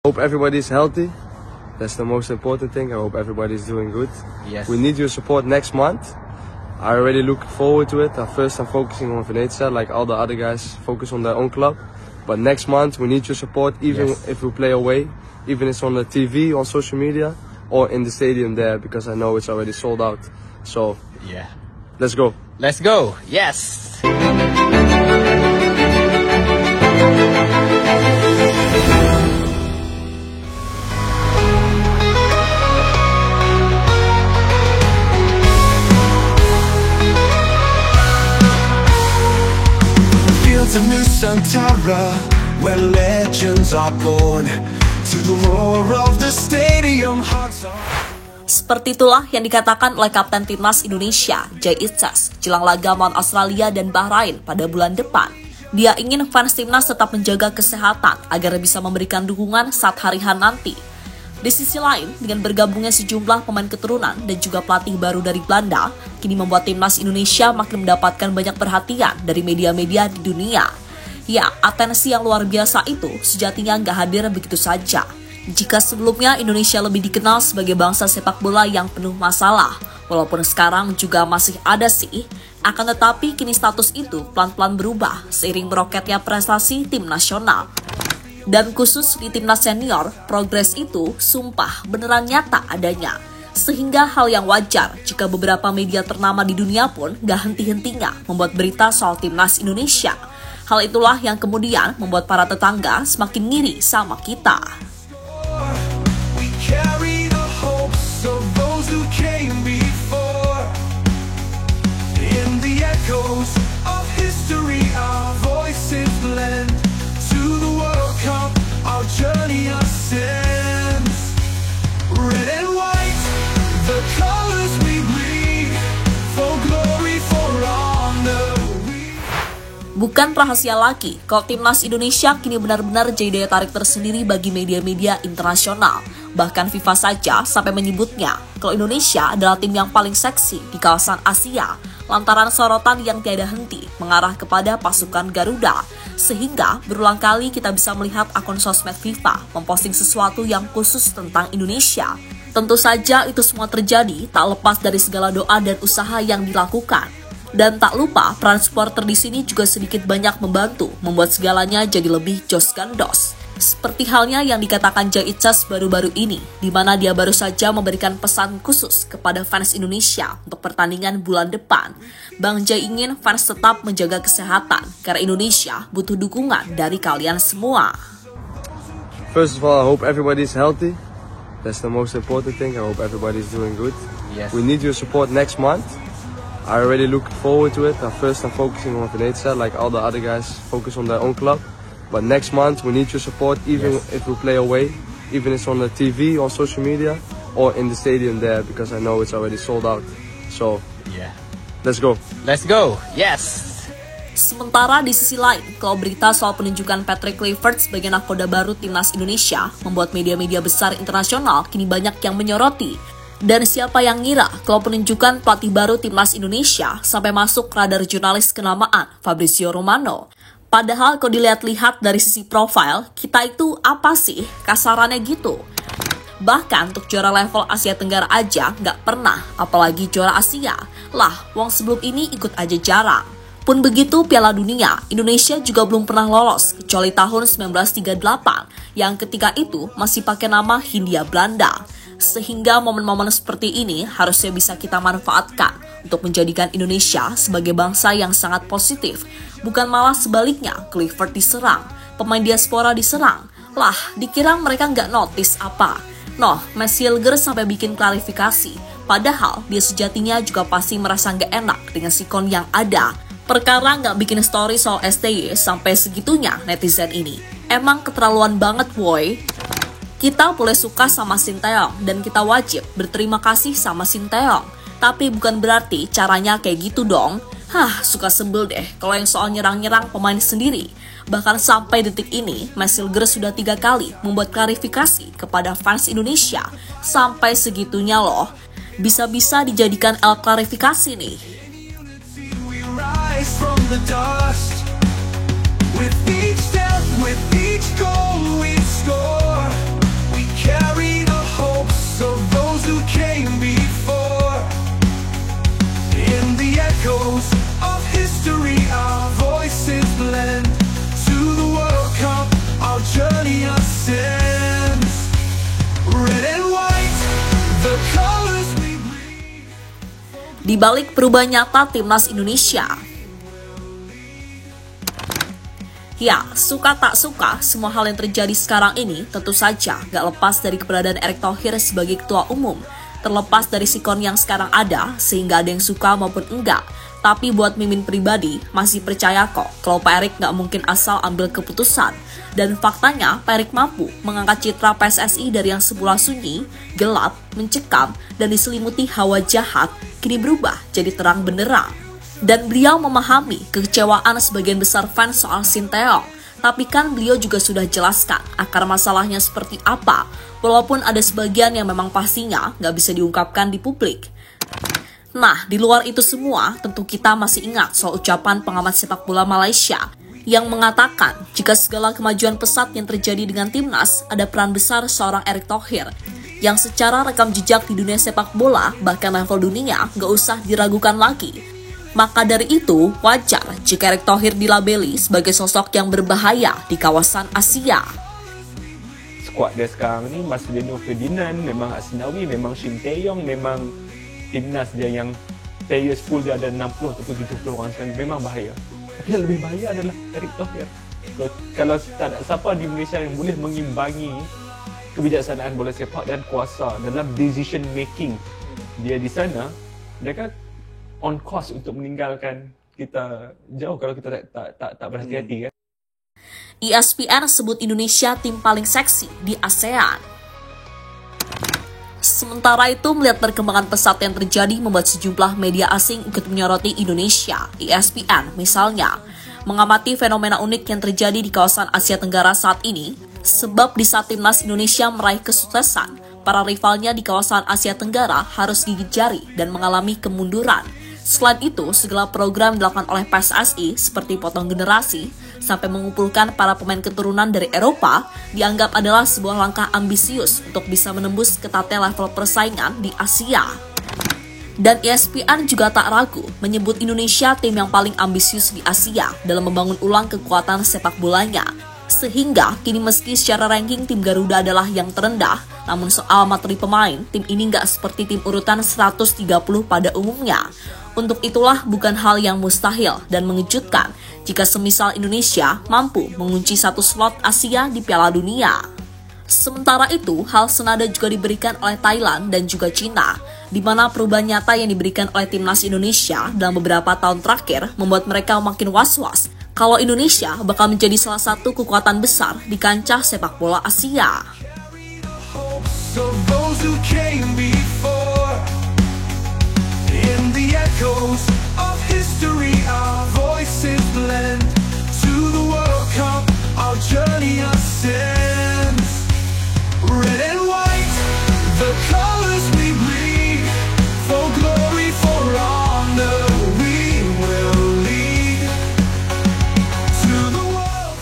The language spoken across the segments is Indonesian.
Hope everybody's healthy. That's the most important thing. I hope everybody's doing good. Yes. We need your support next month. I already look forward to it. At first I'm focusing on Venezia, like all the other guys focus on their own club. But next month we need your support, even if we play away, even if it's on the TV, on social media, or in the stadium there, because I know it's already sold out. So, Yeah. let's go. Let's go. Yes. Fields of Nusantara, where legends are born, to the roar of the stadium, hearts are... Seperti itulah yang dikatakan oleh Kapten Timnas Indonesia, Jay Itzas, jelang laga melawan Australia dan Bahrain pada bulan depan. Dia ingin fans Timnas tetap menjaga kesehatan agar bisa memberikan dukungan saat hari H nanti. Di sisi lain, dengan bergabungnya sejumlah pemain keturunan dan juga pelatih baru dari Belanda, kini membuat Timnas Indonesia makin mendapatkan banyak perhatian dari media-media di dunia. Ya, atensi yang luar biasa itu sejatinya nggak hadir begitu saja. Jika sebelumnya Indonesia lebih dikenal sebagai bangsa sepak bola yang penuh masalah, walaupun sekarang juga masih ada sih, akan tetapi kini status itu pelan-pelan berubah seiring meroketnya prestasi tim nasional. Dan khusus di timnas senior, progres itu sumpah beneran nyata adanya. Sehingga hal yang wajar jika beberapa media ternama di dunia pun gak henti-hentinya membuat berita soal timnas Indonesia. Hal itulah yang kemudian membuat para tetangga semakin ngiri sama kita. We carry the hopes of those who came before. In the echoes of history, our voices blend. To the World Cup, our journey ascends. Red and white, the colors we bleed. For glory, for honor. Bukan rahasia lagi, kalau timnas Indonesia kini benar-benar jadi daya tarik tersendiri bagi media-media internasional. Bahkan FIFA saja sampai menyebutnya kalau Indonesia adalah tim yang paling seksi di kawasan Asia, lantaran sorotan yang tiada henti mengarah kepada pasukan Garuda. Sehingga berulang kali kita bisa melihat akun sosmed FIFA memposting sesuatu yang khusus tentang Indonesia. Tentu saja itu semua terjadi tak lepas dari segala doa dan usaha yang dilakukan. Dan tak lupa, peran supporter di sini juga sedikit banyak membantu membuat segalanya jadi lebih jos gandos. Seperti halnya yang dikatakan Jay Itzas baru-baru ini, di mana dia baru saja memberikan pesan khusus kepada fans Indonesia untuk pertandingan bulan depan. Bang Jay ingin fans tetap menjaga kesehatan, karena Indonesia butuh dukungan dari kalian semua. First of all, I hope everybody's healthy. That's the most important thing. I hope everybody's doing good. Yes. We need your support next month. I already look forward to it. At first I'm focusing on Venezia, like all the other guys focus on their own club. But next month we need your support, even if we play away, even if it's on the TV, on social media, or in the stadium there, because I know it's already sold out. So, Yeah. let's go. Let's go. Yes. Sementara di sisi lain, kalau berita soal penunjukan Patrick Kluivert sebagai nakoda baru timnas Indonesia membuat media-media besar internasional kini banyak yang menyoroti. Dan siapa yang ngira kalau penunjukan pelatih baru timnas Indonesia sampai masuk radar jurnalis kenamaan Fabrizio Romano. Padahal kalau dilihat-lihat dari sisi profil, kita itu apa sih? Kasarannya gitu. Bahkan untuk juara level Asia Tenggara aja nggak pernah, apalagi juara Asia. Lah, wong sebelum ini ikut aja jarang. Pun begitu Piala Dunia, Indonesia juga belum pernah lolos, kecuali tahun 1938, yang ketika itu masih pakai nama Hindia Belanda. Sehingga momen-momen seperti ini harusnya bisa kita manfaatkan untuk menjadikan Indonesia sebagai bangsa yang sangat positif. Bukan malah sebaliknya, Kluivert diserang, pemain diaspora diserang. Lah, dikira mereka nggak notice apa? Noh, Messilger sampai bikin klarifikasi. Padahal dia sejatinya juga pasti merasa nggak enak dengan sikon yang ada. Perkara nggak bikin story soal STY sampai segitunya netizen ini. Emang keterlaluan banget woy. Kita boleh suka sama Sinteyong dan kita wajib berterima kasih sama Sinteyong. Tapi bukan berarti caranya kayak gitu dong. Suka sebel deh kalau yang soal nyerang-nyerang pemain sendiri. Bahkan sampai detik ini, Messilger sudah 3 kali membuat klarifikasi kepada fans Indonesia. Sampai segitunya loh. Bisa-bisa dijadikan alat klarifikasi nih. We rise from the dust. With each step, with each goal we score. di balik perubahan nyata timnas Indonesia. Ya, suka tak suka, semua hal yang terjadi sekarang ini tentu saja gak lepas dari keberadaan Erick Thohir sebagai ketua umum. Terlepas dari sikon yang sekarang ada, sehingga ada yang suka maupun enggak. Tapi buat Mimin pribadi, masih percaya kok kalau Pak Erick gak mungkin asal ambil keputusan. Dan faktanya, Pak Erick mampu mengangkat citra PSSI dari yang semula sunyi, gelap, mencekam, dan diselimuti hawa jahat, kini berubah jadi terang benderang. Dan beliau memahami kekecewaan sebagian besar fans soal Sinteyong. Tapi kan beliau juga sudah jelaskan akar masalahnya seperti apa, walaupun ada sebagian yang memang pastinya nggak bisa diungkapkan di publik. Nah, di luar itu semua, tentu kita masih ingat soal ucapan pengamat sepak bola Malaysia yang mengatakan jika segala kemajuan pesat yang terjadi dengan timnas, ada peran besar seorang Erick Thohir yang secara rekam jejak di dunia sepak bola, bahkan level dunia, nggak usah diragukan lagi. Maka dari itu, wajar jika Erick Thohir dilabeli sebagai sosok yang berbahaya di kawasan Asia. Skuad dia sekarang ni, Marcelino Ferdinand, memang Asnawi, memang Sinteyong, memang timnas dia yang players full dia ada 60 atau 70 orang sekarang, memang bahaya. Tapi yang lebih bahaya adalah Erick Thohir. Kalau tak ada siapa di Malaysia yang boleh mengimbangi kebijaksanaan bola sepak dan kuasa dalam decision making dia di sana, mereka on course untuk meninggalkan kita jauh kalau kita tak berhati-hati kan. ESPN sebut Indonesia tim paling seksi di ASEAN. Sementara itu, melihat perkembangan pesat yang terjadi membuat sejumlah media asing ikut menyoroti Indonesia. ESPN misalnya mengamati fenomena unik yang terjadi di kawasan Asia Tenggara saat ini, sebab di saat timnas Indonesia meraih kesuksesan, para rivalnya di kawasan Asia Tenggara harus gigit jari dan mengalami kemunduran. Selain itu, segala program dilakukan oleh PSSI seperti potong generasi sampai mengumpulkan para pemain keturunan dari Eropa dianggap adalah sebuah langkah ambisius untuk bisa menembus ketatnya level persaingan di Asia. Dan ESPN juga tak ragu menyebut Indonesia tim yang paling ambisius di Asia dalam membangun ulang kekuatan sepak bolanya. Sehingga kini meski secara ranking tim Garuda adalah yang terendah, namun soal materi pemain, tim ini nggak seperti tim urutan 130 pada umumnya. Untuk itulah bukan hal yang mustahil dan mengejutkan jika semisal Indonesia mampu mengunci satu slot Asia di Piala Dunia. Sementara itu, hal senada juga diberikan oleh Thailand dan juga Cina, di mana perubahan nyata yang diberikan oleh timnas Indonesia dalam beberapa tahun terakhir membuat mereka makin was-was kalau Indonesia bakal menjadi salah satu kekuatan besar di kancah sepak bola Asia. So those who came before, in the echoes of history, our voices blend to the World Cup, our journey ascends. Red and white, the colors we bleed, for glory, for honor, we will lead to the world.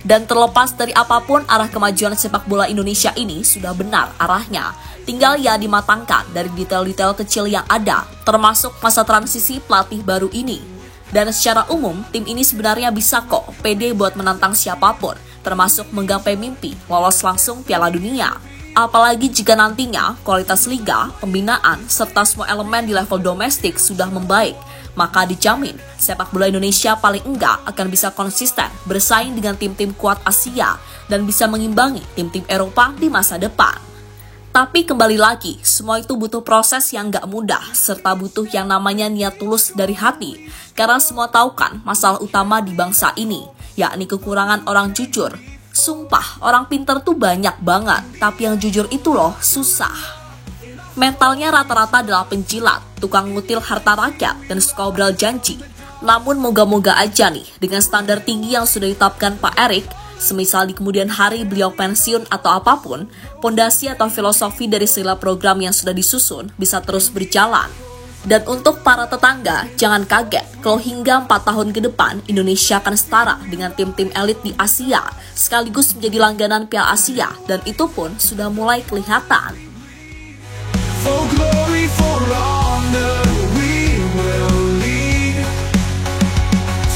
Dan terlepas dari apapun, arah kemajuan sepak bola Indonesia ini sudah benar arahnya. Tinggal ya dimatangkan dari detail-detail kecil yang ada, termasuk masa transisi pelatih baru ini. Dan secara umum, tim ini sebenarnya bisa kok pede buat menantang siapapun, termasuk menggapai mimpi lolos langsung Piala Dunia. Apalagi jika nantinya kualitas liga, pembinaan, serta semua elemen di level domestik sudah membaik, maka dijamin sepak bola Indonesia paling enggak akan bisa konsisten bersaing dengan tim-tim kuat Asia dan bisa mengimbangi tim-tim Eropa di masa depan. Tapi kembali lagi, semua itu butuh proses yang gak mudah, serta butuh yang namanya niat tulus dari hati. Karena semua tahu kan masalah utama di bangsa ini, yakni kekurangan orang jujur. Sumpah, orang pintar tuh banyak banget, tapi yang jujur itu loh susah. Mentalnya rata-rata adalah penjilat, tukang ngutil harta rakyat, dan suka obrol janji. Namun moga-moga aja nih, dengan standar tinggi yang sudah ditetapkan Pak Erick, semisal di kemudian hari beliau pensiun atau apapun, pondasi atau filosofi dari segala program yang sudah disusun bisa terus berjalan. Dan untuk para tetangga, jangan kaget kalau hingga 4 tahun ke depan Indonesia akan setara dengan tim-tim elit di Asia, sekaligus menjadi langganan Piala Asia, dan itu pun sudah mulai kelihatan. For glory, for honor, we will lead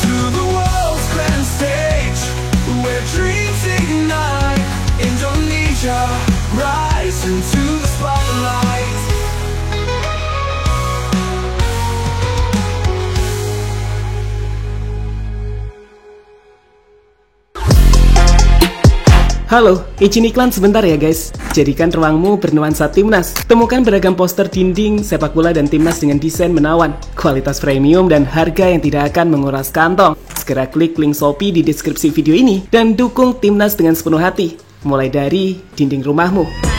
to the world's grand stage, where dreams ignite. Indonesia, rise into the spotlight. Halo, izin iklan sebentar ya guys. Jadikan ruangmu bernuansa Timnas. Temukan beragam poster dinding, sepak bola dan Timnas dengan desain menawan, kualitas premium dan harga yang tidak akan menguras kantong. Segera klik link Shopee di deskripsi video ini dan dukung Timnas dengan sepenuh hati. Mulai dari dinding rumahmu.